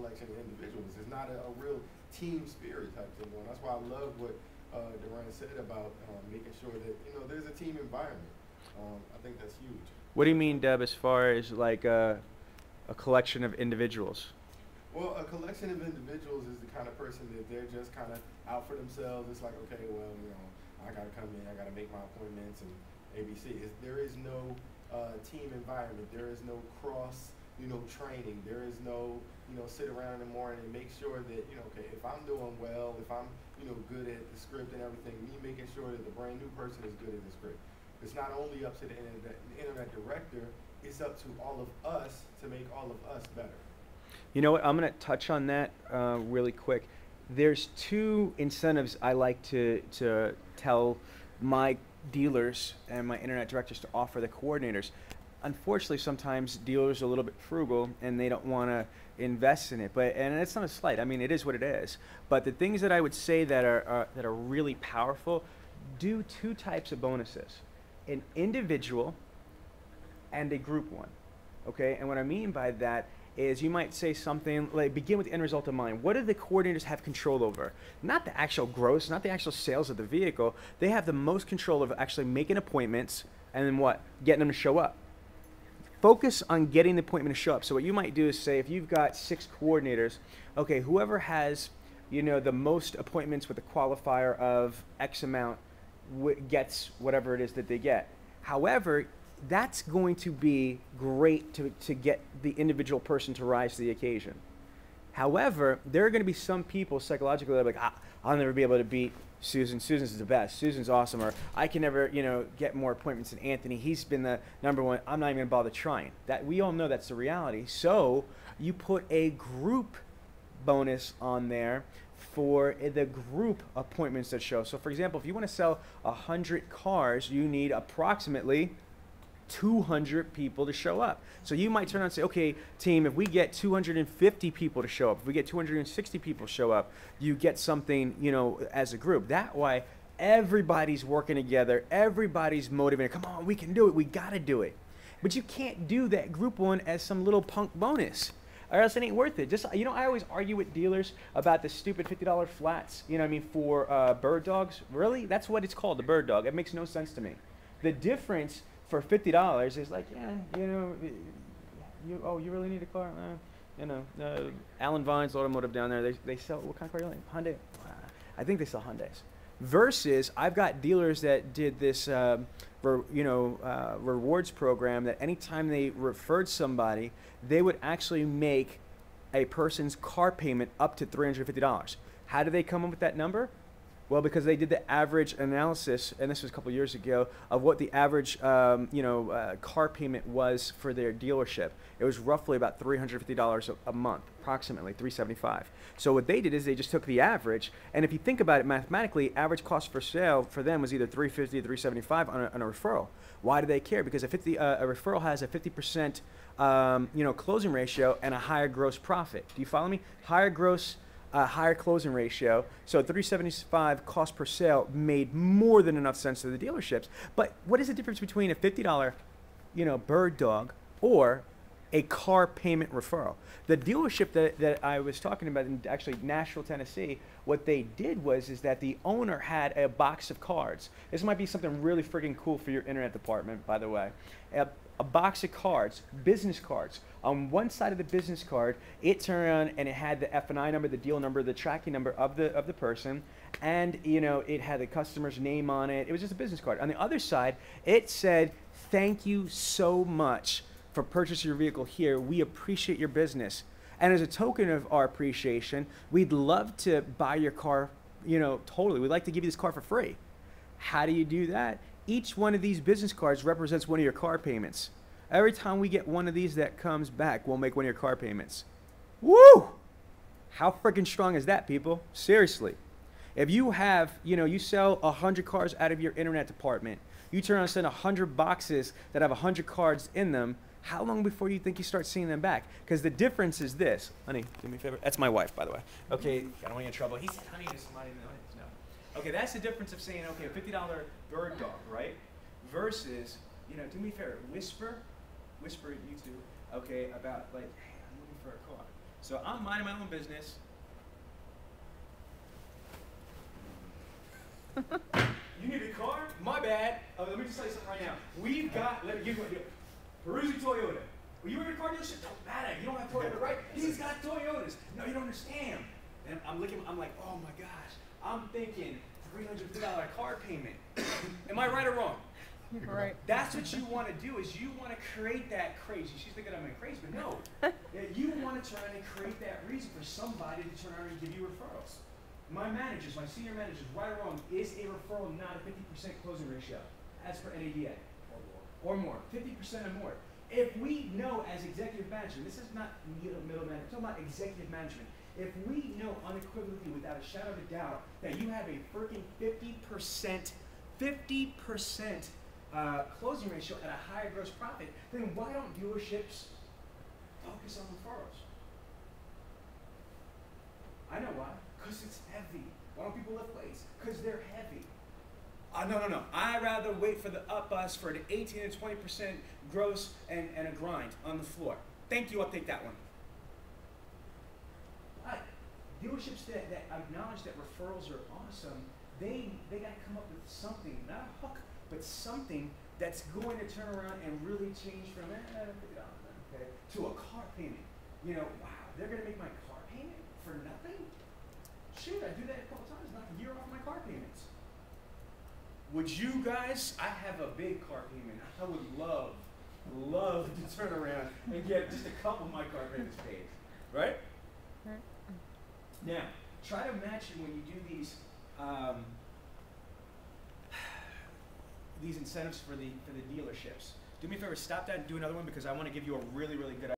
collection of individuals. It's not a real team spirit type thing. And that's why I love what Duran said about making sure that there's a team environment. I think that's huge. What do you mean, Deb, as far as like a collection of individuals? Well, a collection of individuals is the kind of person that they're just kind of out for themselves. It's like, okay, well, I got to come in, I got to make my appointments and ABC. There is no team environment. There is no cross, training. There is no, sit around in the morning and make sure that, okay, if I'm doing well, if I'm, good at the script and everything, me making sure that the brand new person is good at the script. It's not only up to the internet director, it's up to all of us to make all of us better. You know what? I'm going to touch on that really quick. There's two incentives I like to tell my dealers and my internet directors to offer the coordinators. Unfortunately, sometimes dealers are a little bit frugal and they don't want to invest in it. And it's not a slight. I mean, it is what it is. But the things that I would say that are really powerful, do two types of bonuses: an individual and a group one. Okay? And what I mean by that is you might say something like, begin with the end result in mind. What do the coordinators have control over? Not the actual gross, not the actual sales of the vehicle. They have the most control of actually making appointments and then what? Getting them to show up. Focus on getting the appointment to show up. So what you might do is say, if you've got 6 coordinators, okay, whoever has, the most appointments with a qualifier of X amount gets whatever it is that they get. However, that's going to be great to get the individual person to rise to the occasion. However, there are going to be some people psychologically that are like, I'll never be able to beat Susan. Susan's the best. Susan's awesome. Or I can never, get more appointments than Anthony. He's been the number one. I'm not even going to bother trying. That we all know that's the reality. So you put a group bonus on there for the group appointments that show. So for example, if you want to sell 100 cars, you need approximately 200 people to show up. So you might turn around and say, okay, team, if we get 250 people to show up, if we get 260 people show up, you get something, as a group. That way, everybody's working together, everybody's motivated. Come on, we can do it. We got to do it. But you can't do that group one as some little punk bonus, or else it ain't worth it. Just, I always argue with dealers about the stupid $50 flats, for bird dogs. Really? That's what it's called, the bird dog. It makes no sense to me. The difference for $50 is like, you really need a car? Alan Vine's Automotive down there, they sell, what kind of car you like? Hyundai? I think they sell Hyundais. Versus, I've got dealers that did this, rewards program that anytime they referred somebody, they would actually make a person's car payment up to $350. How did they come up with that number? Well, because they did the average analysis, and this was a couple years ago, of what the average car payment was for their dealership. It was roughly about $350 a month, approximately $375. So what they did is they just took the average, and if you think about it mathematically, average cost per sale for them was either $350 or $375 on a referral. Why do they care? Because a referral has a 50% closing ratio and a higher gross profit. Do you follow me? Higher closing ratio, so $375 cost per sale made more than enough sense to the dealerships. But what is the difference between a $50, bird dog or a car payment referral? The dealership that I was talking about in actually Nashville, Tennessee, what they did is that the owner had a box of cards. This might be something really freaking cool for your internet department, by the way. A box of cards, business cards. On one side of the business card, it turned around and it had the F&I number, the deal number, the tracking number of the person, and it had the customer's name on it. It was just a business card. On the other side, it said, "Thank you so much for purchasing your vehicle here. We appreciate your business. And as a token of our appreciation, we'd love to buy your car, totally. We'd like to give you this car for free." How do you do that? Each one of these business cards represents one of your car payments. Every time we get one of these that comes back, we'll make one of your car payments. Woo! How freaking strong is that, people? Seriously. If you have, you sell 100 cars out of your internet department, you turn around and send 100 boxes that have 100 cards in them, how long before you think you start seeing them back? Because the difference is this. Honey, do me a favor. That's my wife, by the way. Okay, I don't want you in trouble. He said, honey, to somebody. No. Okay, that's the difference of saying, okay, a $50 bird dog, right? Versus, do me a favor, whisper YouTube, okay, about like, hey, I'm looking for a car. So I'm minding my own business. You need a car? My bad. Let me just tell you something right now. We've got, let me give you a Peruzzi Toyota. Well, you were in a car dealership? Don't matter. You don't have Toyota, right? He's got Toyotas. No, you don't understand. And I'm looking, I'm like, oh my gosh. I'm thinking $350 car payment. Am I right or wrong? Right. That's what you want to do, is you want to create that crazy. She's thinking I'm crazy, but no. You want to try and create that reason for somebody to turn around and give you referrals. My managers, my senior managers, right or wrong, is a referral not a 50% closing ratio, as per NADA? Or more. 50% or more. If we know as executive management, this is not middle management, I'm talking about executive management. If we know unequivocally, without a shadow of a doubt, that you have a freaking 50% closing ratio at a higher gross profit, then why don't dealerships focus on referrals? I know why. Because it's heavy. Why don't people lift weights? Because they're heavy. No. I'd rather wait for the up bus for an 18 and 20% gross and a grind on the floor. Thank you, I'll take that one. But dealerships that acknowledge that referrals are awesome, they got to come up with something, not a hook, but something that's going to turn around and really change from okay, to a car payment. You know, wow, they're going to make my car payment for nothing? Shoot, I do that a couple times, knock a year off my car payments. Would you guys, I have a big car payment. I would love to turn around and get just a couple of my car payments paid, right? Now, try to match it when you do these incentives for the dealerships. Do me a favor, stop that and do another one, because I want to give you a really, really good idea.